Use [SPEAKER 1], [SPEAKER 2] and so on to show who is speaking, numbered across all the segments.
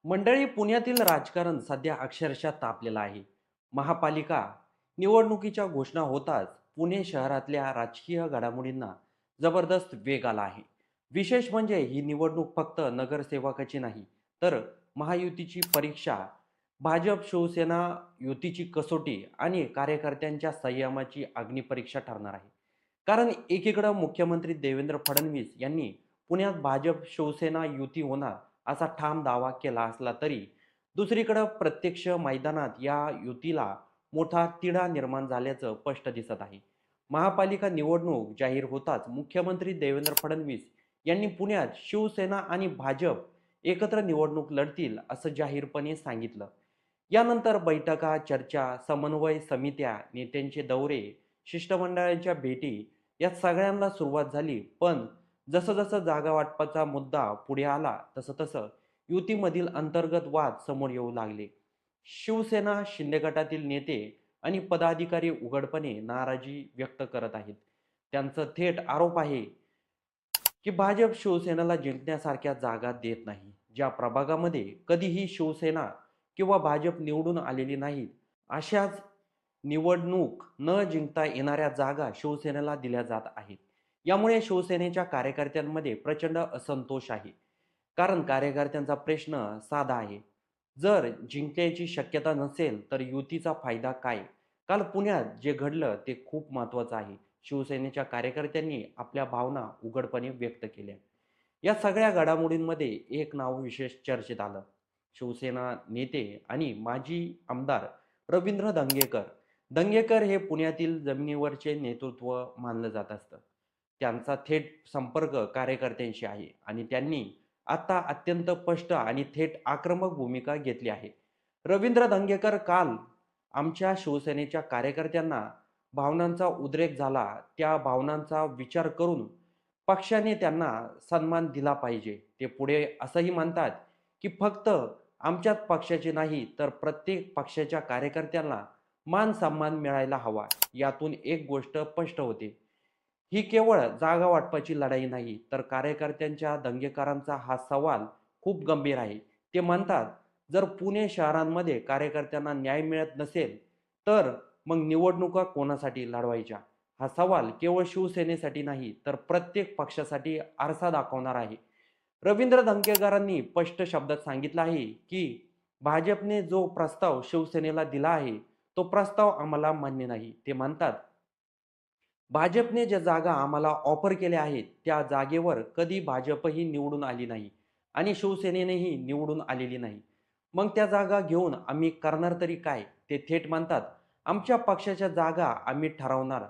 [SPEAKER 1] मंडळी, पुण्यातील राजकारण सध्या अक्षरशः तापलेलं आहे. महापालिका निवडणुकीच्या घोषणा होताच पुणे शहरातल्या राजकीय घडामोडींना जबरदस्त वेग आला आहे. विशेष म्हणजे ही निवडणूक फक्त नगरसेवकाची नाही, तर महायुतीची परीक्षा, भाजप शिवसेना युतीची कसोटी आणि कार्यकर्त्यांच्या संयमाची अग्निपरीक्षा ठरणार आहे. कारण एकीकडं मुख्यमंत्री देवेंद्र फडणवीस यांनी पुण्यात भाजप शिवसेना युती होणार असा ठाम दावा केला असला तरी दुसरीकडं प्रत्यक्ष मैदानात या युतीला मोठा तिढा निर्माण झाल्याचं स्पष्ट दिसत आहे. महापालिका निवडणूक जाहीर होताच मुख्यमंत्री देवेंद्र फडणवीस यांनी पुण्यात शिवसेना आणि भाजप एकत्र निवडणूक लढतील असं जाहीरपणे सांगितलं. यानंतर बैठका, चर्चा, समन्वय समित्या, नेत्यांचे दौरे, शिष्टमंडळाच्या भेटी या सगळ्यांना सुरुवात झाली. पण जसं-जसं जागा वाटपाचा मुद्दा पुढे आला, तसं-तसं युतीमधील अंतर्गत वाद समोर येऊ लागले. शिवसेना, शिंदे गटातील नेते आणि पदाधिकारी उघडपणे नाराजी व्यक्त करत आहेत. त्यांचा थेट आरोप आहे, की भाजप शिवसेनेला जिंकण्यासारख्या जागा देत नाही. ज्या प्रभागामध्ये कधीही शिवसेना किंवा भाजप निवडून आलेली नाहीत, अशाच निवडणूक न जिंकता येणाऱ्या जागा शिवसेनेला दिल्या जात आहेत. यामुळे शिवसेनेच्या कार्यकर्त्यांमध्ये प्रचंड असंतोष आहे. कारण कार्यकर्त्यांचा प्रश्न साधा आहे. जर जिंकण्याची शक्यता नसेल, तर युतीचा फायदा काय? काल पुण्यात जे घडलं ते खूप महत्त्वाचं आहे. शिवसेनेच्या कार्यकर्त्यांनी आपल्या भावना उघडपणे व्यक्त केल्या. या सगळ्या घडामोडींमध्ये एक नाव विशेष चर्चेत आलं. शिवसेना नेते आणि माजी आमदार रवींद्र दंगेकर. दंगेकर हे पुण्यातील जमिनीवरचे नेतृत्व मानलं जात असतं. त्यांचा थेट संपर्क कार्यकर्त्यांशी आहे आणि त्यांनी आता अत्यंत स्पष्ट आणि थेट आक्रमक भूमिका घेतली आहे. रवींद्र दंगेकर काल आमच्या शिवसेनेच्या कार्यकर्त्यांना भावनांचा उद्रेक झाला, त्या भावनांचा विचार करून पक्षाने त्यांना सन्मान दिला पाहिजे. ते पुढे असंही म्हणतात, की फक्त आमच्याच पक्षाचे नाही, तर प्रत्येक पक्षाच्या कार्यकर्त्यांना मान-सन्मान मिळायला हवा. यातून एक गोष्ट स्पष्ट होते. ही केवळ जागा वाटपाची लढाई नाही, तर कार्यकर्त्यांच्या दंगेकरांचा हा सवाल खूप गंभीर आहे. ते म्हणतात, जर पुणे शहरांमध्ये कार्यकर्त्यांना न्याय मिळत नसेल, तर मग निवडणुका कोणासाठी लढवायच्या? हा सवाल केवळ शिवसेनेसाठी नाही, तर प्रत्येक पक्षासाठी आरसा दाखवणार आहे. रवींद्र धंगेकरांनी स्पष्ट शब्दात सांगितलं आहे, की भाजपने जो प्रस्ताव शिवसेनेला दिला आहे, तो प्रस्ताव आम्हाला मान्य नाही. ते म्हणतात, भाजपने ज्या जागा आम्हाला ऑफर केल्या आहेत, त्या जागेवर कधी भाजपही निवडून आली नाही आणि शिवसेनेनेही निवडून आलेली नाही. मग त्या जागा घेऊन आम्ही करणार तरी काय? ते थेट म्हणतात, आमच्या पक्षाच्या जागा आम्ही ठरवणार,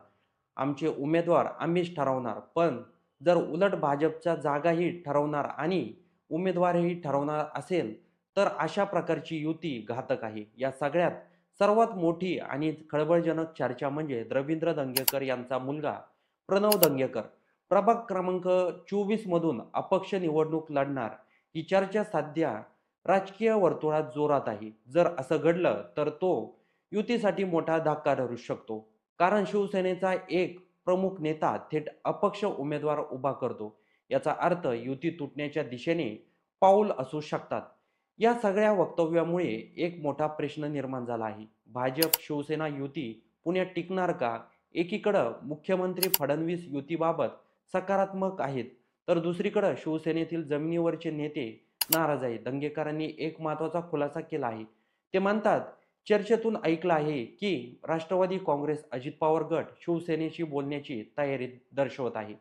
[SPEAKER 1] आमचे उमेदवार आम्हीच ठरवणार. पण जर उलट भाजपच्या जागाही ठरवणार आणि उमेदवारही ठरवणार असेल, तर अशा प्रकारची युती घातक आहे. या सगळ्यात सर्वात मोठी आणि खळबळजनक चर्चा म्हणजे रवींद्र दंगेकर यांचा मुलगा प्रणव दंगेकर प्रभाग क्रमांक 24 मधून अपक्ष निवडणूक लढणार. ही चर्चा सध्या राजकीय वर्तुळात जोरात आहे. जर असं घडलं तर तो युतीसाठी मोठा धक्का ठरू शकतो. कारण शिवसेनेचा एक प्रमुख नेता थेट अपक्ष उमेदवार उभा करतो. याचा अर्थ युती तुटण्याच्या दिशेने पाऊल असू शकतात. या सगळ्या वक्तव्यामुळे एक मोठा प्रश्न निर्माण झाला आहे. भाजप शिवसेना युती पुण्यात टिकणार का? एकीकडं मुख्यमंत्री फडणवीस युतीबाबत सकारात्मक आहेत, तर दुसरीकडं शिवसेनेतील जमिनीवरचे नेते नाराज आहेत. दंगेकरांनी एक महत्त्वाचा खुलासा केला आहे. ते म्हणतात, चर्चेतून ऐकलं आहे, की राष्ट्रवादी काँग्रेस, अजित पवार गट शिवसेनेशी बोलण्याची तयारी दर्शवत आहे.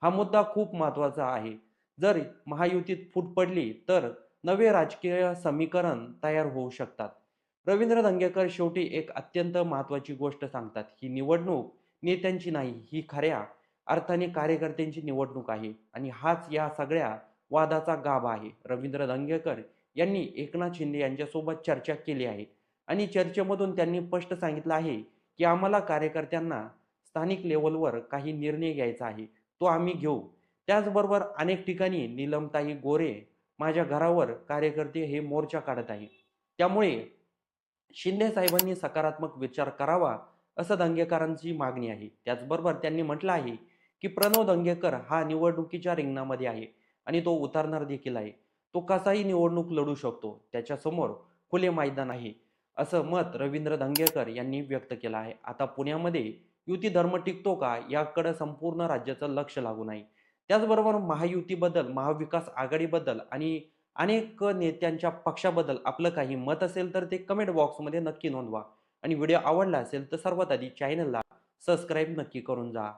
[SPEAKER 1] हा मुद्दा खूप महत्त्वाचा आहे. जर महायुतीत फूट पडली, तर नवे राजकीय समीकरण तयार होऊ शकतात. रवींद्र दंगेकर शेवटी एक अत्यंत महत्त्वाची गोष्ट सांगतात. ही निवडणूक नेत्यांची नाही, ही खऱ्या अर्थाने कार्यकर्त्यांची निवडणूक आहे आणि हाच या सगळ्या वादाचा गाभा आहे. रवींद्र दंगेकर यांनी एकनाथ शिंदे यांच्यासोबत चर्चा केली आहे आणि चर्चेमधून त्यांनी स्पष्ट सांगितलं आहे, की आम्हाला कार्यकर्त्यांना स्थानिक लेव्हलवर काही निर्णय घ्यायचा आहे. तो आम्ही घेऊ. त्याचबरोबर अनेक ठिकाणी नीलमताई गोरे माझ्या घरावर कार्यकर्ते हे मोर्चा काढत आहे. त्यामुळे शिंदे साहेबांनी सकारात्मक विचार करावा, असं दंगेकरांची मागणी आहे. त्याचबरोबर त्यांनी म्हटलं आहे, की प्रणव दंगेकर हा निवडणुकीच्या रिंगणामध्ये आहे आणि तो उतरणार देखील आहे. तो कसाही निवडणूक लढू शकतो. त्याच्यासमोर खुले मैदान आहे, असं मत रवींद्र धंगेकर यांनी व्यक्त केलं आहे. आता पुण्यामध्ये युती धर्म टिकतो का याकडे संपूर्ण राज्याचं लक्ष लागून आहे. त्याचबरोबर महायुतीबद्दल, महाविकास आघाडीबद्दल आणि अनेक नेत्यांच्या पक्षाबद्दल आपलं काही मत असेल तर ते कमेंट बॉक्समध्ये नक्की नोंदवा आणि व्हिडिओ आवडला असेल तर सर्वात आधी चॅनलला सबस्क्राईब नक्की करून जा.